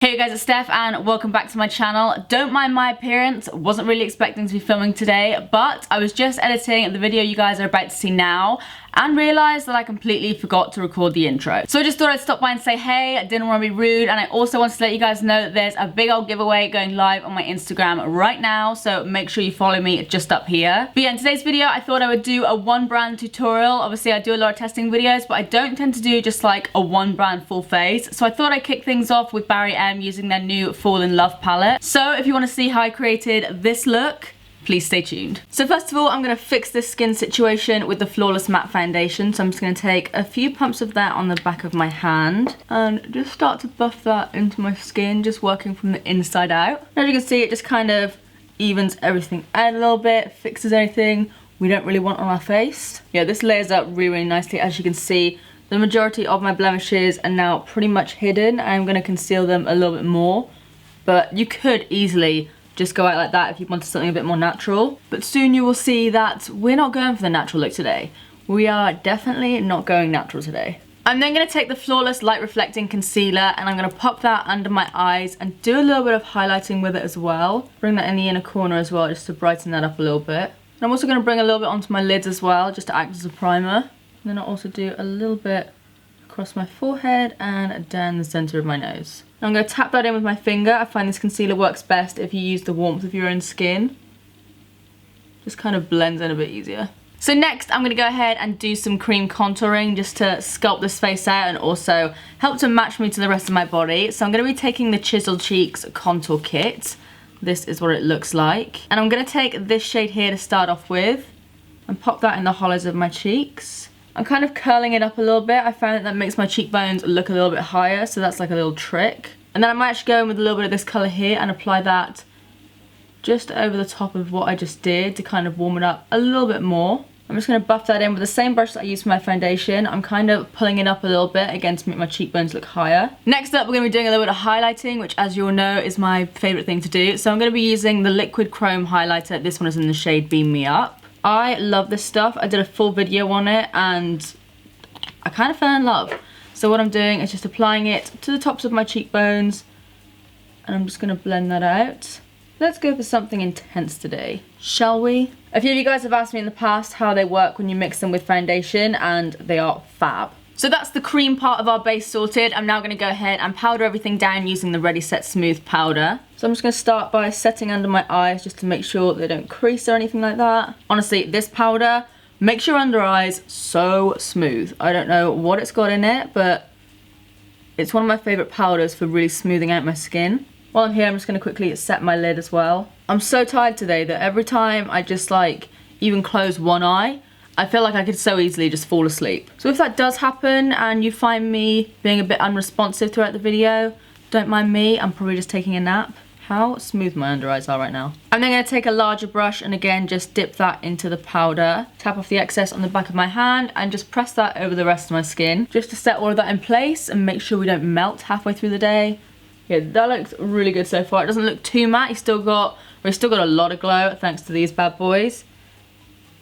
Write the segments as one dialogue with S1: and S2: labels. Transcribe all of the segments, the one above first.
S1: Hey guys, it's Steph and welcome back to my channel. Don't mind my appearance, wasn't really expecting to be filming today, but I was just editing the video you guys are about to see now and realised that I completely forgot to record the intro. So I just thought I'd stop by and say hey, I didn't want to be rude, and I also wanted to let you guys know that there's a big old giveaway going live on my Instagram right now, so make sure you follow me just up here. But yeah, in today's video I thought I would do a one brand tutorial. Obviously I do a lot of testing videos, but I don't tend to do just like a one brand full face, so I thought I'd kick things off with Barry M using their new Fall in Love palette. So if you want to see how I created this look, please stay tuned. So first of all, I'm going to fix this skin situation with the Flawless Matte Foundation. So I'm just going to take a few pumps of that on the back of my hand and just start to buff that into my skin, just working from the inside out. As you can see, it just kind of evens everything out a little bit, fixes anything we don't really want on our face. Yeah, this layers up really, really nicely. As you can see, the majority of my blemishes are now pretty much hidden. I'm going to conceal them a little bit more, but you could easily just go out like that if you wanted something a bit more natural. But soon you will see that we're not going for the natural look today. We are definitely not going natural today. I'm then going to take the Flawless Light Reflecting Concealer and I'm going to pop that under my eyes and do a little bit of highlighting with it as well. Bring that in the inner corner as well, just to brighten that up a little bit. And I'm also going to bring a little bit onto my lids as well, just to act as a primer. And then I'll also do a little bit across my forehead and down the center of my nose. Now I'm going to tap that in with my finger. I find this concealer works best if you use the warmth of your own skin. Just kind of blends in a bit easier. So next I'm going to go ahead and do some cream contouring just to sculpt this face out and also help to match me to the rest of my body. So I'm going to be taking the Chisel Cheeks contour kit. This is what it looks like. And I'm going to take this shade here to start off with and pop that in the hollows of my cheeks. I'm kind of curling it up a little bit. I found that makes my cheekbones look a little bit higher, so that's like a little trick. And then I might actually go in with a little bit of this colour here and apply that just over the top of what I just did to kind of warm it up a little bit more. I'm just going to buff that in with the same brush that I used for my foundation. I'm kind of pulling it up a little bit, again, to make my cheekbones look higher. Next up, we're going to be doing a little bit of highlighting, which, as you all know, is my favourite thing to do. So I'm going to be using the Liquid Chrome highlighter. This one is in the shade Beam Me Up. I love this stuff. I did a full video on it and I kind of fell in love. So what I'm doing is just applying it to the tops of my cheekbones and I'm just going to blend that out. Let's go for something intense today, shall we? A few of you guys have asked me in the past how they work when you mix them with foundation, and they are fab. So that's the cream part of our base sorted. I'm now going to go ahead and powder everything down using the Ready Set Smooth powder. So I'm just going to start by setting under my eyes just to make sure they don't crease or anything like that. Honestly, this powder makes your under eyes so smooth. I don't know what it's got in it, but it's one of my favourite powders for really smoothing out my skin. While I'm here, I'm just going to quickly set my lid as well. I'm so tired today that every time I just even close one eye, I feel like I could so easily just fall asleep. So if that does happen and you find me being a bit unresponsive throughout the video, don't mind me, I'm probably just taking a nap. How smooth my under eyes are right now. I'm then going to take a larger brush and again just dip that into the powder. Tap off the excess on the back of my hand and just press that over the rest of my skin. Just to set all of that in place and make sure we don't melt halfway through the day. Yeah, that looks really good so far. It doesn't look too matte. We've still got a lot of glow thanks to these bad boys.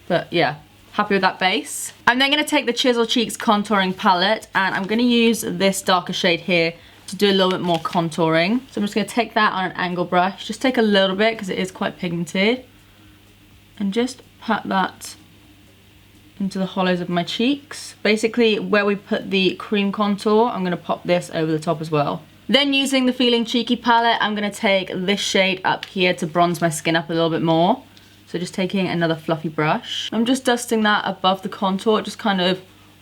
S1: But yeah, happy with that base. I'm then going to take the Chisel Cheeks contouring palette and I'm going to use this darker shade here to do a little bit more contouring. So I'm just going to take that on an angle brush. Just take a little bit because it is quite pigmented. And just pat that into the hollows of my cheeks. Basically, where we put the cream contour, I'm going to pop this over the top as well. Then using the Feeling Cheeky palette, I'm going to take this shade up here to bronze my skin up a little bit more. So just taking another fluffy brush. I'm just dusting that above the contour. It just kind of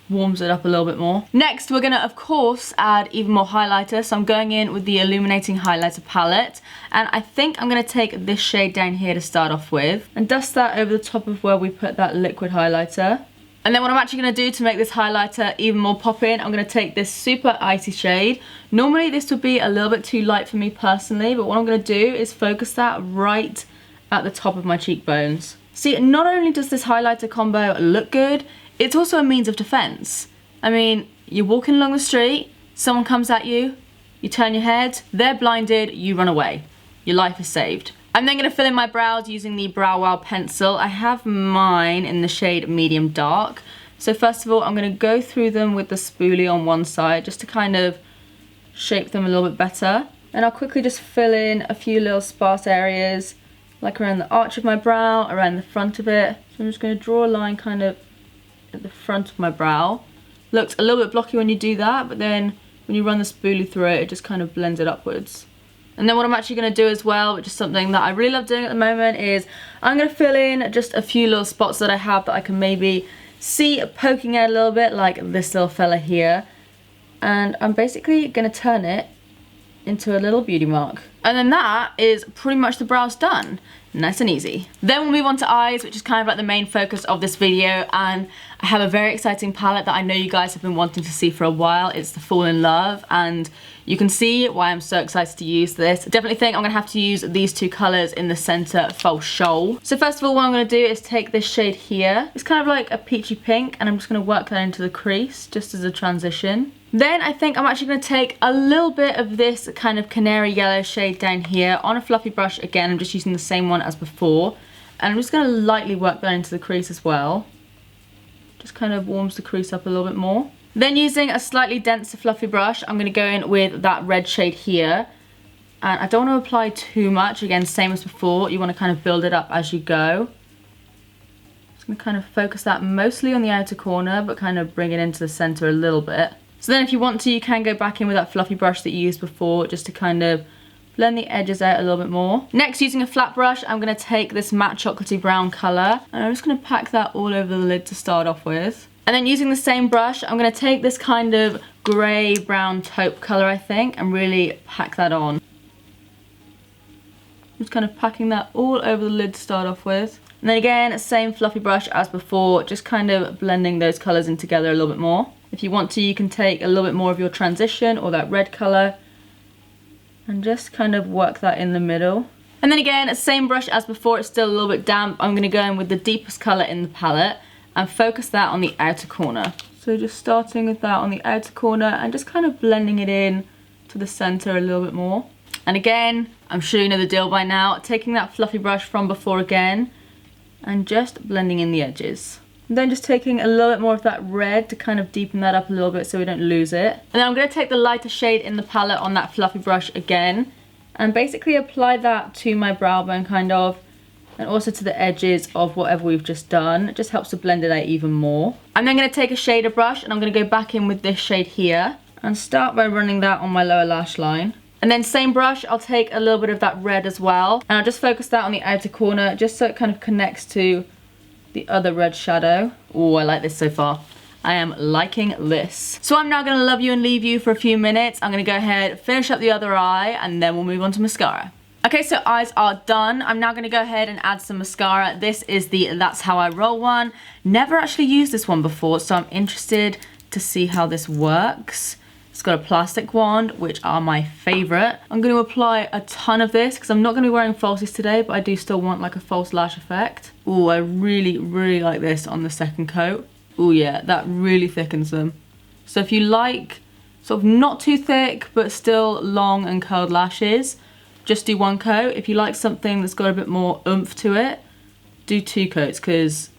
S1: warms it up a little bit more. Next, we're going to, of course, add even more highlighter. So I'm going in with the Illuminating highlighter palette. And I think I'm going to take this shade down here to start off with. And dust that over the top of where we put that liquid highlighter. And then what I'm actually going to do to make this highlighter even more pop-in, I'm going to take this super icy shade. Normally this would be a little bit too light for me personally, but what I'm going to do is focus that right at the top of my cheekbones. See, not only does this highlighter combo look good, it's also a means of defense. I mean, you're walking along the street, someone comes at you, you turn your head, they're blinded, you run away. Your life is saved. I'm then going to fill in my brows using the Brow Wow pencil. I have mine in the shade Medium Dark. So first of all, I'm going to go through them with the spoolie on one side just to kind of shape them a little bit better. And I'll quickly just fill in a few little sparse areas, like around the arch of my brow, around the front of it. So I'm just going to draw a line kind of at the front of my brow. Looks a little bit blocky when you do that, but then when you run the spoolie through it, it just kind of blends it upwards. And then what I'm actually going to do as well, which is something that I really love doing at the moment, is I'm going to fill in just a few little spots that I have that I can maybe see poking out a little bit, like this little fella here. And I'm basically going to turn it into a little beauty mark. And then that is pretty much the brows done. Nice and easy. Then we'll move on to eyes, which is kind of like the main focus of this video, and I have a very exciting palette that I know you guys have been wanting to see for a while. It's the Fall in Love, and you can see why I'm so excited to use this. Definitely think I'm gonna have to use these two colors in the center false shoal. So first of all, what I'm gonna do is take this shade here. It's kind of like a peachy pink, and I'm just gonna work that into the crease just as a transition. Then I think I'm actually going to take a little bit of this kind of canary yellow shade down here on a fluffy brush. Again, I'm just using the same one as before. And I'm just going to lightly work that into the crease as well. Just kind of warms the crease up a little bit more. Then using a slightly denser fluffy brush, I'm going to go in with that red shade here. And I don't want to apply too much. Again, same as before. You want to kind of build it up as you go. Just going to kind of focus that mostly on the outer corner, but kind of bring it into the center a little bit. So then if you want to, you can go back in with that fluffy brush that you used before just to kind of blend the edges out a little bit more. Next, using a flat brush, I'm going to take this matte chocolatey brown colour and I'm just going to pack that all over the lid to start off with. And then using the same brush, I'm going to take this kind of grey brown taupe colour, I think, and really pack that on. Just kind of packing that all over the lid to start off with. And then again, same fluffy brush as before, just kind of blending those colours in together a little bit more. If you want to, you can take a little bit more of your transition or that red colour and just kind of work that in the middle. And then again, same brush as before, it's still a little bit damp. I'm going to go in with the deepest colour in the palette and focus that on the outer corner. So just starting with that on the outer corner and just kind of blending it in to the centre a little bit more. And again, I'm sure you know the deal by now, taking that fluffy brush from before again and just blending in the edges. And then just taking a little bit more of that red to kind of deepen that up a little bit so we don't lose it. And then I'm going to take the lighter shade in the palette on that fluffy brush again and basically apply that to my brow bone kind of, and also to the edges of whatever we've just done. It just helps to blend it out even more. I'm then going to take a shader brush and I'm going to go back in with this shade here and start by running that on my lower lash line. And then same brush, I'll take a little bit of that red as well and I'll just focus that on the outer corner just so it kind of connects to the other red shadow. Oh, I like this so far. I am liking this. So I'm now going to love you and leave you for a few minutes. I'm going to go ahead, finish up the other eye, and then we'll move on to mascara. Okay, so eyes are done. I'm now going to go ahead and add some mascara. This is the That's How I Roll one. Never actually used this one before, so I'm interested to see how this works. It's got a plastic wand, which are my favorite. I'm going to apply a ton of this because I'm not going to be wearing falsies today, but I do still want like a false lash effect. Oh, I really, really like this on the second coat. Oh yeah, that really thickens them. So if you like sort of not too thick, but still long and curled lashes, just do one coat. If you like something that's got a bit more oomph to it, do 2 coats because,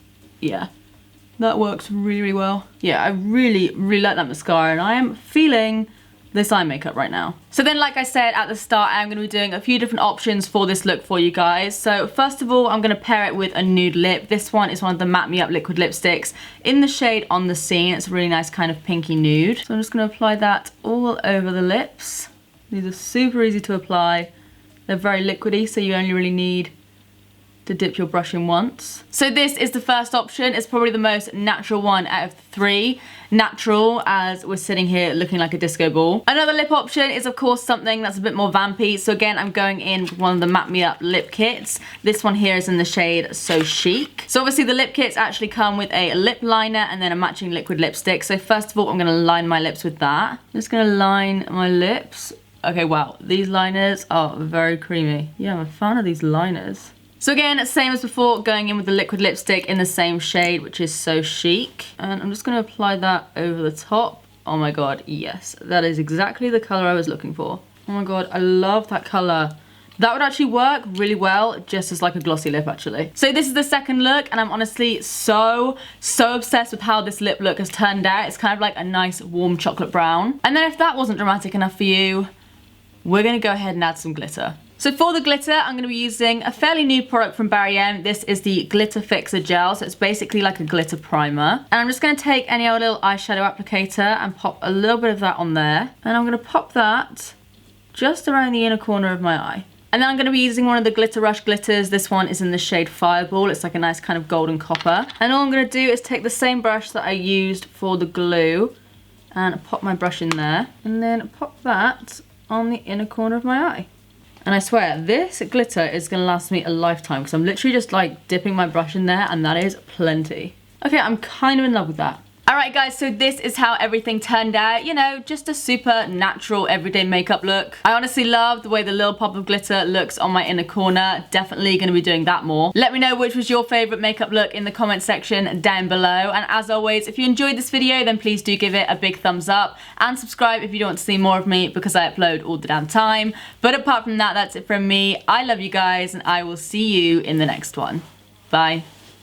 S1: yeah. That works really, really well. Yeah, I really, really like that mascara and I am feeling this eye makeup right now. So then, like I said at the start, I'm going to be doing a few different options for this look for you guys. So first of all, I'm going to pair it with a nude lip. This one is one of the Matte Me Up liquid lipsticks in the shade On The Scene. It's a really nice kind of pinky nude. So I'm just going to apply that all over the lips. These are super easy to apply. They're very liquidy, so you only really need to dip your brush in once. So this is the first option. It's probably the most natural one out of the 3. Natural, as we're sitting here looking like a disco ball. Another lip option is of course something that's a bit more vampy. So again, I'm going in with one of the Matte Me Up lip kits. This one here is in the shade So Chic. So obviously the lip kits actually come with a lip liner and then a matching liquid lipstick. So first of all, I'm gonna line my lips with that. I'm just gonna line my lips. Okay, wow, these liners are very creamy. Yeah, I'm a fan of these liners. So again, same as before, going in with the liquid lipstick in the same shade, which is So Chic. And I'm just going to apply that over the top. Oh my god, yes. That is exactly the colour I was looking for. Oh my god, I love that colour. That would actually work really well, just as like a glossy lip actually. So this is the second look, and I'm honestly so obsessed with how this lip look has turned out. It's kind of like a nice warm chocolate brown. And then if that wasn't dramatic enough for you, we're gonna go ahead and add some glitter. So for the glitter, I'm going to be using a fairly new product from Barry M. This is the Glitter Fixer Gel, so it's basically like a glitter primer. And I'm just going to take any old little eyeshadow applicator and pop a little bit of that on there. And I'm going to pop that just around the inner corner of my eye. And then I'm going to be using one of the Glitter Rush glitters. This one is in the shade Fireball. It's like a nice kind of golden copper. And all I'm going to do is take the same brush that I used for the glue and pop my brush in there. And then pop that on the inner corner of my eye. And I swear, this glitter is gonna last me a lifetime because I'm literally just like dipping my brush in there and that is plenty. Okay, I'm kind of in love with that. Alright guys, so this is how everything turned out. You know, just a super natural everyday makeup look. I honestly love the way the little pop of glitter looks on my inner corner. Definitely gonna be doing that more. Let me know which was your favorite makeup look in the comment section down below. And as always, if you enjoyed this video, then please do give it a big thumbs up and subscribe if you don't want to see more of me because I upload all the damn time. But apart from that, that's it from me. I love you guys and I will see you in the next one. Bye.